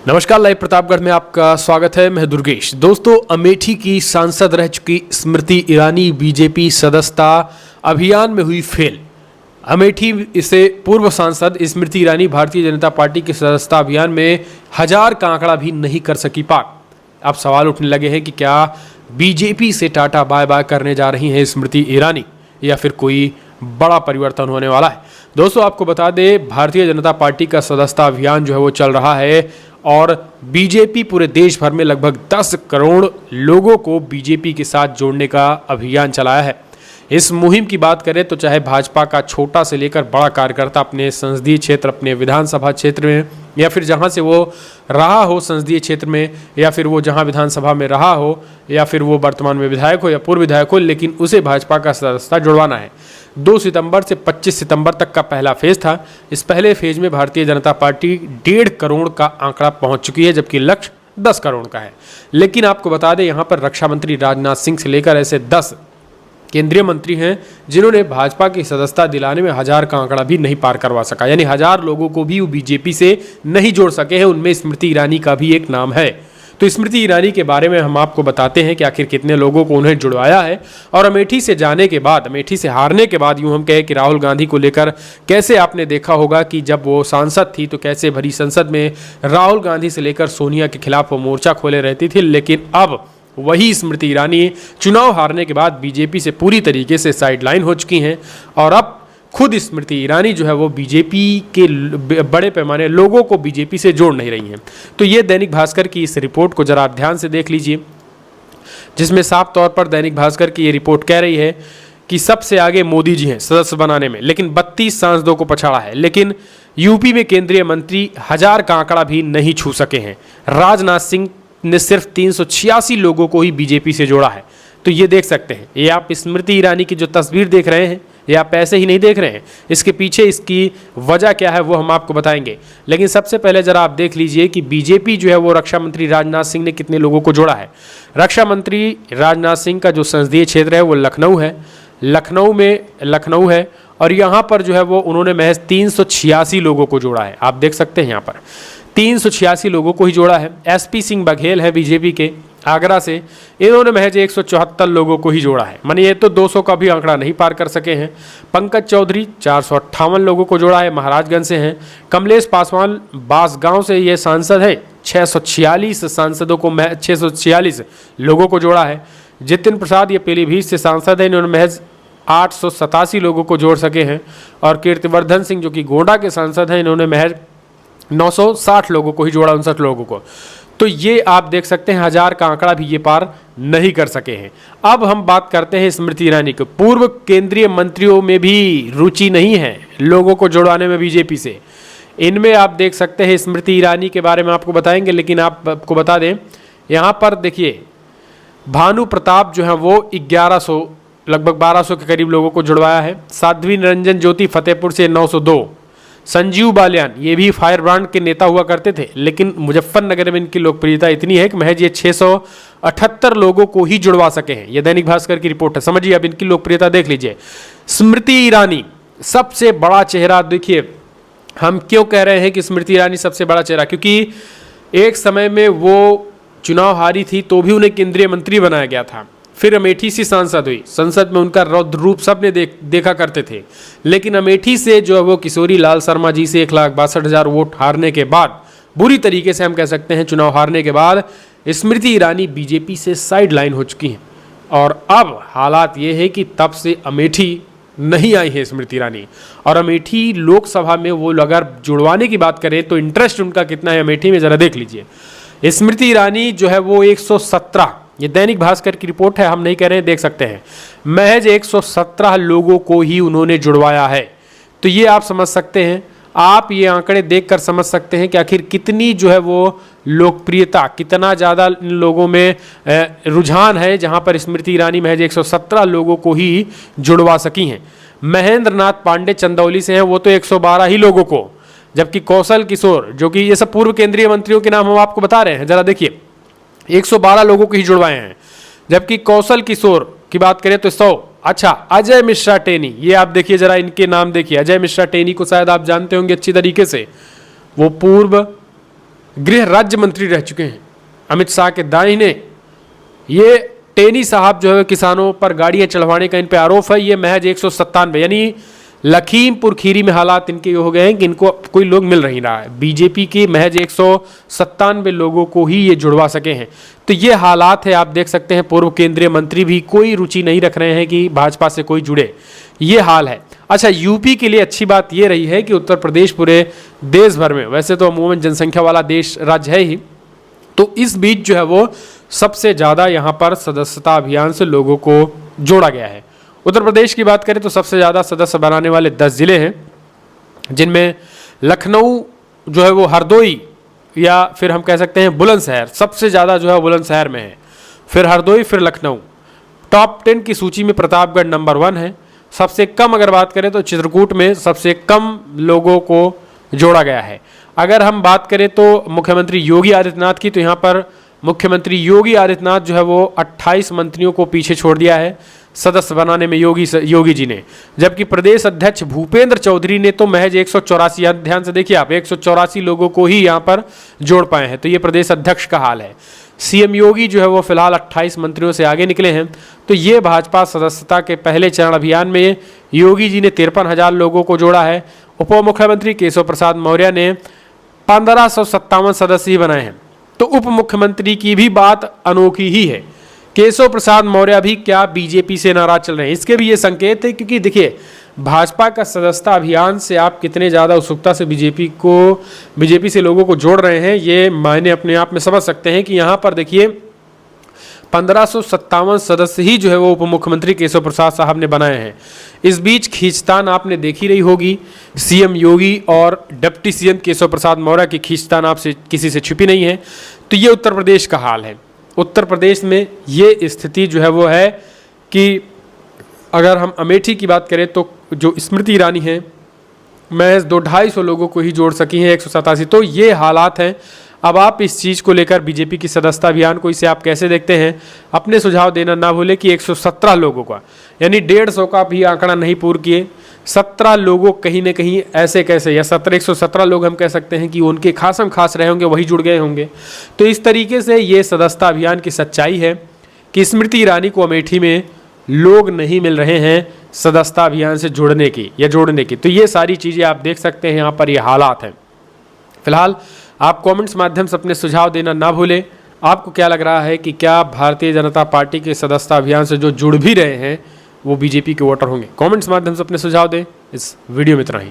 नमस्कार, लाइव प्रतापगढ़ में आपका स्वागत है। मैं दुर्गेश। दोस्तों, अमेठी की सांसद रह चुकी स्मृति ईरानी बीजेपी सदस्यता अभियान में हुई फेल। अमेठी से पूर्व सांसद स्मृति ईरानी भारतीय जनता पार्टी के सदस्यता अभियान में 1000 का आंकड़ा भी नहीं कर सकी पार। अब सवाल उठने लगे हैं कि क्या बीजेपी से टाटा बाय बाय करने जा रही हैं स्मृति ईरानी, या फिर कोई बड़ा परिवर्तन होने वाला है। दोस्तों, आपको बता दें, भारतीय जनता पार्टी का सदस्यता अभियान जो है वो चल रहा है और बीजेपी पूरे देश भर में लगभग 10 करोड़ लोगों को बीजेपी के साथ जोड़ने का अभियान चलाया है। इस मुहिम की बात करें तो चाहे भाजपा का छोटा से लेकर बड़ा कार्यकर्ता अपने संसदीय क्षेत्र, अपने विधानसभा क्षेत्र में, या फिर जहां से वो रहा हो संसदीय क्षेत्र में, या फिर वो जहां विधानसभा में रहा हो, या फिर वो वर्तमान में विधायक हो या पूर्व विधायक हो, लेकिन उसे भाजपा का सदस्यता जुड़वाना है। 2 सितंबर से 25 सितंबर तक का पहला फेज था। इस पहले फेज में भारतीय जनता पार्टी 1.5 करोड़ का आंकड़ा पहुंच चुकी है, जबकि लक्ष्य 10 करोड़ का है। लेकिन आपको बता दें, यहाँ पर रक्षा मंत्री राजनाथ सिंह से लेकर ऐसे 10 केंद्रीय मंत्री हैं जिन्होंने भाजपा की सदस्यता दिलाने में 1000 का आंकड़ा भी नहीं पार करवा सका, यानी 1000 लोगों को भी वो बीजेपी से नहीं जोड़ सके हैं। उनमें स्मृति ईरानी का भी एक नाम है। तो स्मृति ईरानी के बारे में हम आपको बताते हैं कि आखिर कितने लोगों को उन्हें जुड़वाया है, और अमेठी से जाने के बाद, अमेठी से हारने के बाद, यूं हम कहें कि राहुल गांधी को लेकर कैसे आपने देखा होगा कि जब वो सांसद थी तो कैसे भरी संसद में राहुल गांधी से लेकर सोनिया के खिलाफ वो मोर्चा खोले रहती थी, लेकिन अब वही स्मृति ईरानी चुनाव हारने के बाद बीजेपी से पूरी तरीके से साइडलाइन हो चुकी हैं, और अब खुद स्मृति ईरानी जो है वो बीजेपी के बड़े पैमाने लोगों को बीजेपी से जोड़ नहीं रही हैं। तो ये दैनिक भास्कर की इस रिपोर्ट को जरा ध्यान से देख लीजिए, जिसमें साफ तौर पर दैनिक भास्कर की ये रिपोर्ट कह रही है कि सबसे आगे मोदी जी हैं सदस्य बनाने में, लेकिन 32 सांसदों को पछाड़ा है। लेकिन यूपी में केंद्रीय मंत्री 1000 का आंकड़ा भी नहीं छू सके हैं। राजनाथ सिंह ने सिर्फ 386 लोगों को ही बीजेपी से जोड़ा है। तो ये देख सकते हैं, ये आप स्मृति ईरानी की जो तस्वीर देख रहे हैं, ये आप ऐसे ही नहीं देख रहे हैं। इसके पीछे इसकी वजह क्या है वो हम आपको बताएंगे। लेकिन सबसे पहले जरा आप देख लीजिए कि बीजेपी जो है वो रक्षा मंत्री राजनाथ सिंह ने कितने लोगों को जोड़ा है। रक्षा मंत्री राजनाथ सिंह का जो संसदीय क्षेत्र है वो लखनऊ है, लखनऊ है, और यहाँ पर जो है वो उन्होंने महज 386 लोगों को जोड़ा है। आप देख सकते हैं यहाँ पर 386 लोगों को ही जोड़ा है। एसपी सिंह बघेल है बीजेपी के आगरा से, इन्होंने महज 174 लोगों को ही जोड़ा है, मानिए ये तो 200 का भी आंकड़ा नहीं पार कर सके हैं। पंकज चौधरी 458 लोगों को जोड़ा है, महाराजगंज से हैं। कमलेश पासवान बांसगांव से ये सांसद है, 646 सांसदों को 646 लोगों को जोड़ा है। जितिन प्रसाद ये पीलीभीत से सांसद है, इन्होंने महज 887 लोगों को जोड़ सके हैं। और कीर्तिवर्धन सिंह जो कि गोंडा के सांसद हैं, इन्होंने महज 960 लोगों को ही जोड़ा, 59 लोगों को। तो ये आप देख सकते हैं 1000 का आंकड़ा भी ये पार नहीं कर सके हैं। अब हम बात करते हैं स्मृति ईरानी को। पूर्व केंद्रीय मंत्रियों में भी रुचि नहीं है लोगों को जुड़वाने में बीजेपी से। इनमें आप देख सकते हैं, स्मृति ईरानी के बारे में आपको बताएंगे, लेकिन आपको बता दें यहाँ पर देखिए, भानु प्रताप जो है वो 1100 लगभग 1200 के करीब लोगों को जुड़वाया है। साध्वी निरंजन ज्योति फतेहपुर से 902। संजीव बालियान ये भी फायर ब्रांड के नेता हुआ करते थे, लेकिन मुजफ्फरनगर में इनकी लोकप्रियता इतनी है कि महज ये 678 लोगों को ही जुड़वा सके हैं। ये दैनिक भास्कर की रिपोर्ट है। समझिए अब इनकी लोकप्रियता देख लीजिए। स्मृति ईरानी सबसे बड़ा चेहरा। देखिए, हम क्यों कह रहे हैं कि स्मृति ईरानी सबसे बड़ा चेहरा, क्योंकि एक समय में वो चुनाव हारी थी तो भी उन्हें केंद्रीय मंत्री बनाया गया था। फिर अमेठी से सांसद हुई, संसद में उनका रौद्र रूप सबने देखा करते थे। लेकिन अमेठी से जो है वो किशोरी लाल शर्मा जी से 1,62,000 वोट हारने के बाद, बुरी तरीके से हम कह सकते हैं चुनाव हारने के बाद, स्मृति ईरानी बीजेपी से साइडलाइन हो चुकी हैं। और अब हालात ये है कि तब से अमेठी नहीं आई है स्मृति ईरानी। और अमेठी लोकसभा में वो अगर जुड़वाने की बात करें तो इंटरेस्ट उनका कितना है अमेठी में, जरा देख लीजिए। स्मृति ईरानी जो है वो 117, ये दैनिक भास्कर की रिपोर्ट है, हम नहीं कह रहे हैं, देख सकते हैं, महज 117 लोगों को ही उन्होंने जुड़वाया है। तो ये आप समझ सकते हैं, आप ये आंकड़े देखकर समझ सकते हैं कि आखिर कितनी जो है वो लोकप्रियता, कितना ज़्यादा इन लोगों में रुझान है, जहां पर स्मृति ईरानी महज 117 लोगों को ही जुड़वा सकी हैं। महेंद्र नाथ पांडे चंदौली से हैं, वो तो 112 ही लोगों को, जबकि कौशल किशोर, जो कि ये सब पूर्व केंद्रीय मंत्रियों के नाम हम आपको बता रहे हैं, जरा देखिए, 112 लोगों को ही जुड़वाए हैं। जबकि कौशल किशोर की बात करें तो 100। अच्छा, अजय मिश्रा टेनी, ये आप देखिए, जरा इनके नाम देखिए। अजय मिश्रा टेनी को शायद आप जानते होंगे अच्छी तरीके से, वो पूर्व गृह राज्य मंत्री रह चुके हैं। अमित शाह के दाहिने ये टेनी साहब जो है किसानों पर गाड़ियां चढ़वाने का इन पे आरोप है। ये महज 197 यानी लखीमपुर खीरी में हालात इनके ये हो गए हैं कि इनको कोई लोग मिल नहीं रहा है। बीजेपी के महज 197 लोगों को ही ये जुड़वा सके हैं। तो ये हालात है, आप देख सकते हैं। पूर्व केंद्रीय मंत्री भी कोई रुचि नहीं रख रहे हैं कि भाजपा से कोई जुड़े, ये हाल है। अच्छा, यूपी के लिए अच्छी बात ये रही है कि उत्तर प्रदेश पूरे देश भर में, वैसे तो अमूमन जनसंख्या वाला देश राज्य है ही, तो इस बीच जो है वो सबसे ज़्यादा यहाँ पर सदस्यता अभियान से लोगों को जोड़ा गया है। उत्तर प्रदेश की बात करें तो सबसे ज़्यादा सदस्य बनाने वाले 10 जिले हैं, जिनमें लखनऊ जो है वो हरदोई या फिर हम कह सकते हैं बुलंदशहर सबसे ज़्यादा जो है बुलंदशहर में है, फिर हरदोई, फिर लखनऊ। टॉप 10 की सूची में प्रतापगढ़ नंबर 1 है। सबसे कम अगर बात करें तो चित्रकूट में सबसे कम लोगों को जोड़ा गया है। अगर हम बात करें तो मुख्यमंत्री योगी आदित्यनाथ की, तो यहाँ पर मुख्यमंत्री योगी आदित्यनाथ जो है वो 28 मंत्रियों को पीछे छोड़ दिया है सदस्य बनाने में योगी जी ने, जबकि प्रदेश अध्यक्ष भूपेंद्र चौधरी ने तो महज 184, ध्यान से देखिए आप, 184 लोगों को ही यहाँ पर जोड़ पाए हैं। तो ये प्रदेश अध्यक्ष का हाल है। सीएम योगी जो है वो फिलहाल 28 मंत्रियों से आगे निकले हैं। तो ये भाजपा सदस्यता के पहले चरण अभियान में योगी जी ने 53,000 लोगों को जोड़ा है। उप मुख्यमंत्री केशव प्रसाद मौर्य ने 1557 सदस्य ही बनाए हैं। तो उप मुख्यमंत्री की भी बात अनोखी ही है। केशव प्रसाद मौर्य भी क्या बीजेपी से नाराज चल रहे हैं, इसके भी ये संकेत है, क्योंकि देखिए भाजपा का सदस्यता अभियान से आप कितने ज़्यादा उत्सुकता से बीजेपी से लोगों को जोड़ रहे हैं, ये मायने अपने आप में समझ सकते हैं। कि यहाँ पर देखिए 1557 सदस्य ही जो है वो उप मुख्यमंत्री केशव प्रसाद साहब ने बनाए हैं। इस बीच खींचतान आपने देखी रही होगी, सीएम योगी और डिप्टी सीएम केशव प्रसाद मौर्य की खींचतान आपसे किसी से छिपी नहीं है। तो ये उत्तर प्रदेश का हाल है। उत्तर प्रदेश में ये स्थिति जो है वो है कि अगर हम अमेठी की बात करें तो जो स्मृति ईरानी है महज 250 लोगों को ही जोड़ सकी हैं 187। तो ये हालात हैं। अब आप इस चीज़ को लेकर बीजेपी की सदस्यता अभियान को, इसे आप कैसे देखते हैं, अपने सुझाव देना ना भूलें। कि 117 लोगों का यानी 150 का भी आंकड़ा नहीं पूर्ण किए, 17 लोगों कहीं ना कहीं ऐसे कैसे, या 117 लोग हम कह सकते हैं कि उनके खासम खास रहे होंगे, वही जुड़ गए होंगे। तो इस तरीके से ये सदस्यता अभियान की सच्चाई है कि स्मृति ईरानी को अमेठी में लोग नहीं मिल रहे हैं सदस्यता अभियान से जुड़ने की या जोड़ने की। तो ये सारी चीज़ें आप देख सकते हैं, यहाँ पर ये हालात हैं। फिलहाल आप कमेंट्स माध्यम से अपने सुझाव देना ना भूलें। आपको क्या लग रहा है कि क्या भारतीय जनता पार्टी के सदस्यता अभियान से जो जुड़ भी रहे हैं वो बीजेपी के वोटर होंगे? कमेंट्स माध्यम से अपने सुझाव दें। इस वीडियो में इतना ही।